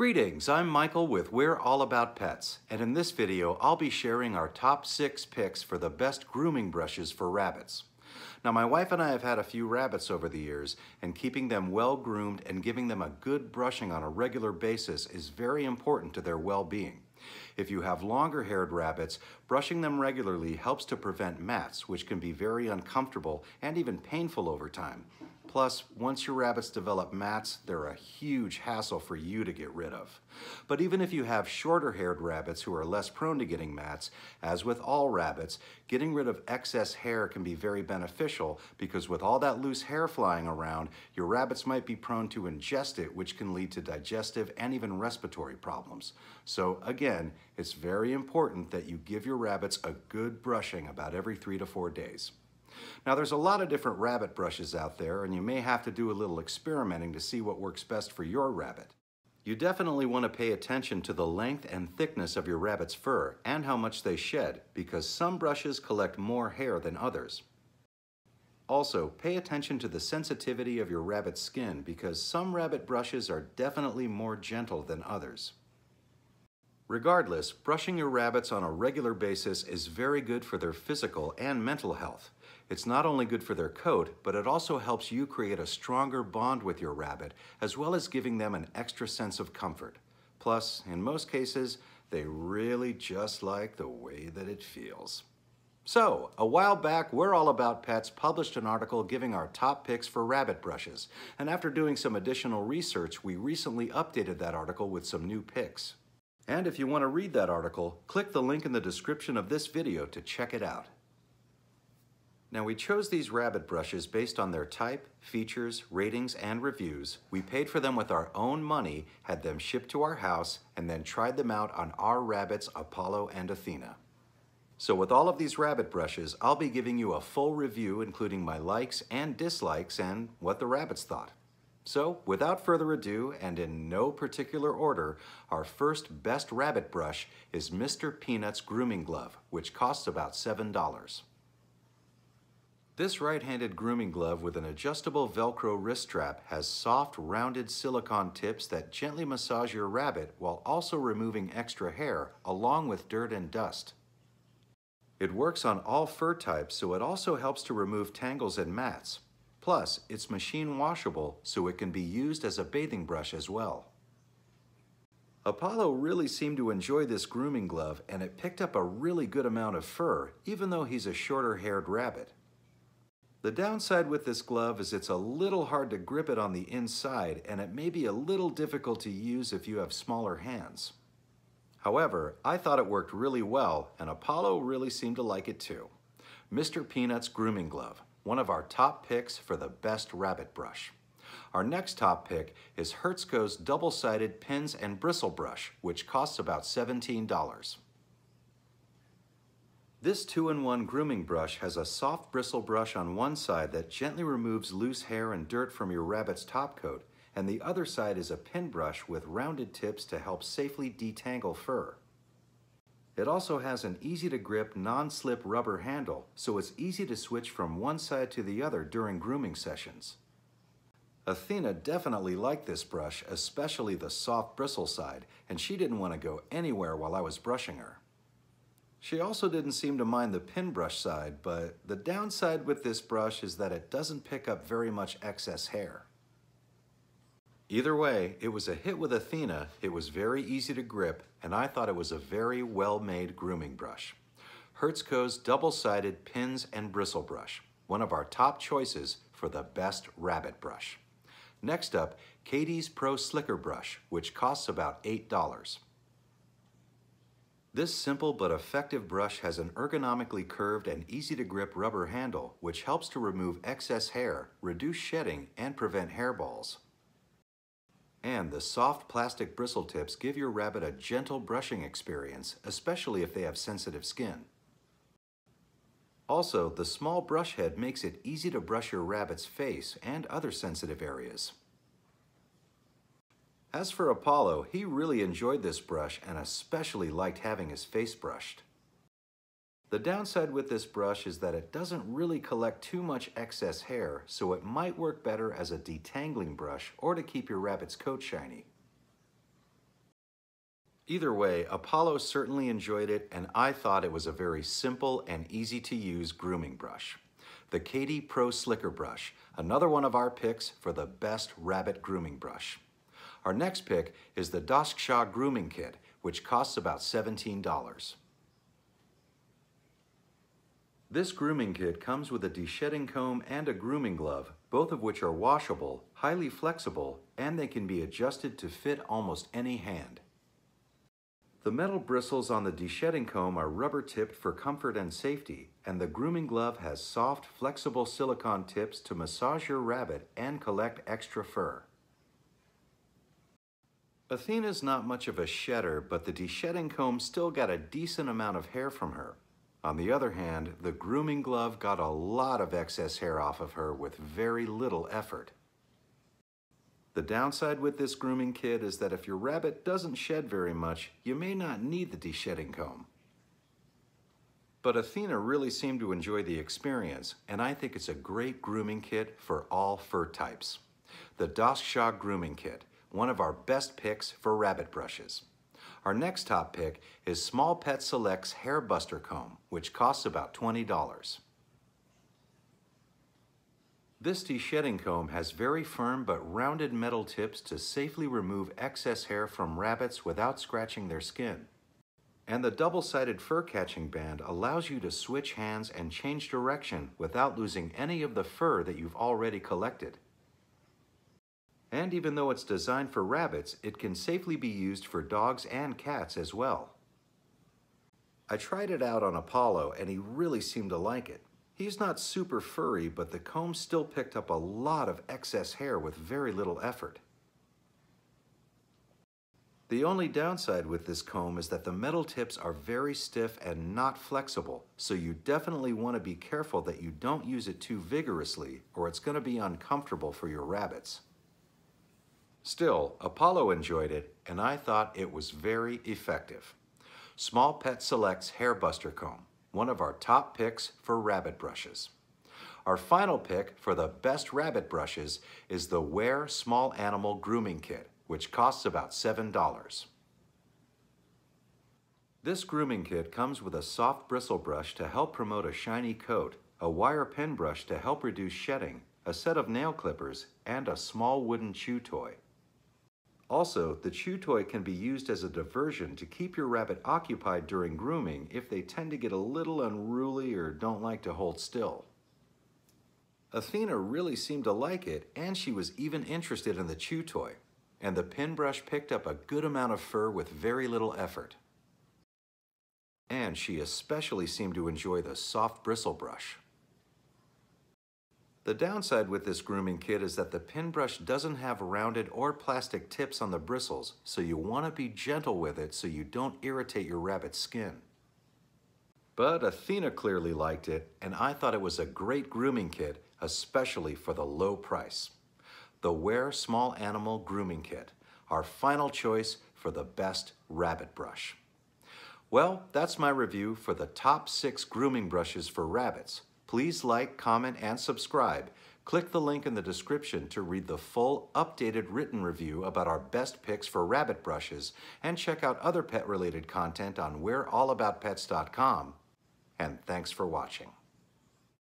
Greetings, I'm Michael with We're All About Pets, and in this video I'll be sharing our top 6 picks for the best grooming brushes for rabbits. Now my wife and I have had a few rabbits over the years, and keeping them well groomed and giving them a good brushing on a regular basis is very important to their well-being. If you have longer haired rabbits, brushing them regularly helps to prevent mats, which can be very uncomfortable and even painful over time. Plus, once your rabbits develop mats, they're a huge hassle for you to get rid of. But even if you have shorter haired rabbits who are less prone to getting mats, as with all rabbits, getting rid of excess hair can be very beneficial because with all that loose hair flying around, your rabbits might be prone to ingest it, which can lead to digestive and even respiratory problems. So again, it's very important that you give your rabbits a good brushing about every 3 to 4 days. Now there's a lot of different rabbit brushes out there, and you may have to do a little experimenting to see what works best for your rabbit. You definitely want to pay attention to the length and thickness of your rabbit's fur and how much they shed, because some brushes collect more hair than others. Also, pay attention to the sensitivity of your rabbit's skin, because some rabbit brushes are definitely more gentle than others. Regardless, brushing your rabbits on a regular basis is very good for their physical and mental health. It's not only good for their coat, but it also helps you create a stronger bond with your rabbit, as well as giving them an extra sense of comfort. Plus, in most cases, they really just like the way that it feels. So, a while back, We're All About Pets published an article giving our top picks for rabbit brushes, and after doing some additional research, we recently updated that article with some new picks. And if you want to read that article, click the link in the description of this video to check it out. Now we chose these rabbit brushes based on their type, features, ratings, and reviews. We paid for them with our own money, had them shipped to our house, and then tried them out on our rabbits Apollo and Athena. So with all of these rabbit brushes, I'll be giving you a full review including my likes and dislikes and what the rabbits thought. So without further ado, and in no particular order, our first best rabbit brush is Mr. Peanut's Grooming Glove, which costs about $7. This right-handed grooming glove with an adjustable Velcro wrist strap has soft, rounded silicone tips that gently massage your rabbit while also removing extra hair, along with dirt and dust. It works on all fur types, so it also helps to remove tangles and mats. Plus, it's machine washable, so it can be used as a bathing brush as well. Apollo really seemed to enjoy this grooming glove, and it picked up a really good amount of fur, even though he's a shorter-haired rabbit. The downside with this glove is it's a little hard to grip it on the inside, and it may be a little difficult to use if you have smaller hands. However, I thought it worked really well, and Apollo really seemed to like it too. Mr. Peanut's Grooming Glove, one of our top picks for the best rabbit brush. Our next top pick is Hertzko's double-sided pins and bristle brush, which costs about $17. This 2-in-1 grooming brush has a soft bristle brush on one side that gently removes loose hair and dirt from your rabbit's top coat, and the other side is a pin brush with rounded tips to help safely detangle fur. It also has an easy-to-grip, non-slip rubber handle, so it's easy to switch from one side to the other during grooming sessions. Athena definitely liked this brush, especially the soft bristle side, and she didn't want to go anywhere while I was brushing her. She also didn't seem to mind the pin brush side, but the downside with this brush is that it doesn't pick up very much excess hair. Either way, it was a hit with Athena, it was very easy to grip, and I thought it was a very well-made grooming brush. Hertzko's double-sided pins and bristle brush, one of our top choices for the best rabbit brush. Next up, Kaytee's Pro Slicker Brush, which costs about $8. This simple but effective brush has an ergonomically curved and easy-to-grip rubber handle, which helps to remove excess hair, reduce shedding, and prevent hairballs. And the soft plastic bristle tips give your rabbit a gentle brushing experience, especially if they have sensitive skin. Also, the small brush head makes it easy to brush your rabbit's face and other sensitive areas. As for Apollo, he really enjoyed this brush and especially liked having his face brushed. The downside with this brush is that it doesn't really collect too much excess hair, so it might work better as a detangling brush or to keep your rabbit's coat shiny. Either way, Apollo certainly enjoyed it, and I thought it was a very simple and easy to use grooming brush. The Kaytee Pro Slicker Brush, another one of our picks for the best rabbit grooming brush. Our next pick is the Dasksha Grooming Kit, which costs about $17. This grooming kit comes with a de-shedding comb and a grooming glove, both of which are washable, highly flexible, and they can be adjusted to fit almost any hand. The metal bristles on the de-shedding comb are rubber tipped for comfort and safety, and the grooming glove has soft, flexible silicone tips to massage your rabbit and collect extra fur. Athena's not much of a shedder, but the de-shedding comb still got a decent amount of hair from her. On the other hand, the grooming glove got a lot of excess hair off of her with very little effort. The downside with this grooming kit is that if your rabbit doesn't shed very much, you may not need the de-shedding comb. But Athena really seemed to enjoy the experience, and I think it's a great grooming kit for all fur types. The Dasksha Grooming Kit, one of our best picks for rabbit brushes. Our next top pick is Small Pet Select's HairBuster comb, which costs about $20. This de-shedding comb has very firm but rounded metal tips to safely remove excess hair from rabbits without scratching their skin. And the double-sided fur catching band allows you to switch hands and change direction without losing any of the fur that you've already collected. And even though it's designed for rabbits, it can safely be used for dogs and cats as well. I tried it out on Apollo and he really seemed to like it. He's not super furry, but the comb still picked up a lot of excess hair with very little effort. The only downside with this comb is that the metal tips are very stiff and not flexible, so you definitely want to be careful that you don't use it too vigorously or it's going to be uncomfortable for your rabbits. Still, Apollo enjoyed it, and I thought it was very effective. Small Pet Select's HairBuster comb, one of our top picks for rabbit brushes. Our final pick for the best rabbit brushes is the Ware Small Animal Grooming Kit, which costs about $7. This grooming kit comes with a soft bristle brush to help promote a shiny coat, a wire pen brush to help reduce shedding, a set of nail clippers, and a small wooden chew toy. Also, the chew toy can be used as a diversion to keep your rabbit occupied during grooming if they tend to get a little unruly or don't like to hold still. Athena really seemed to like it, and she was even interested in the chew toy, and the pin brush picked up a good amount of fur with very little effort. And she especially seemed to enjoy the soft bristle brush. The downside with this grooming kit is that the pin brush doesn't have rounded or plastic tips on the bristles, so you want to be gentle with it so you don't irritate your rabbit's skin. But Athena clearly liked it, and I thought it was a great grooming kit, especially for the low price. The Ware Small Animal Grooming Kit, our final choice for the best rabbit brush. Well, that's my review for the top 6 grooming brushes for rabbits. Please like, comment, and subscribe. Click the link in the description to read the full, updated written review about our best picks for rabbit brushes, and check out other pet-related content on WareAllAboutPets.com. And thanks for watching.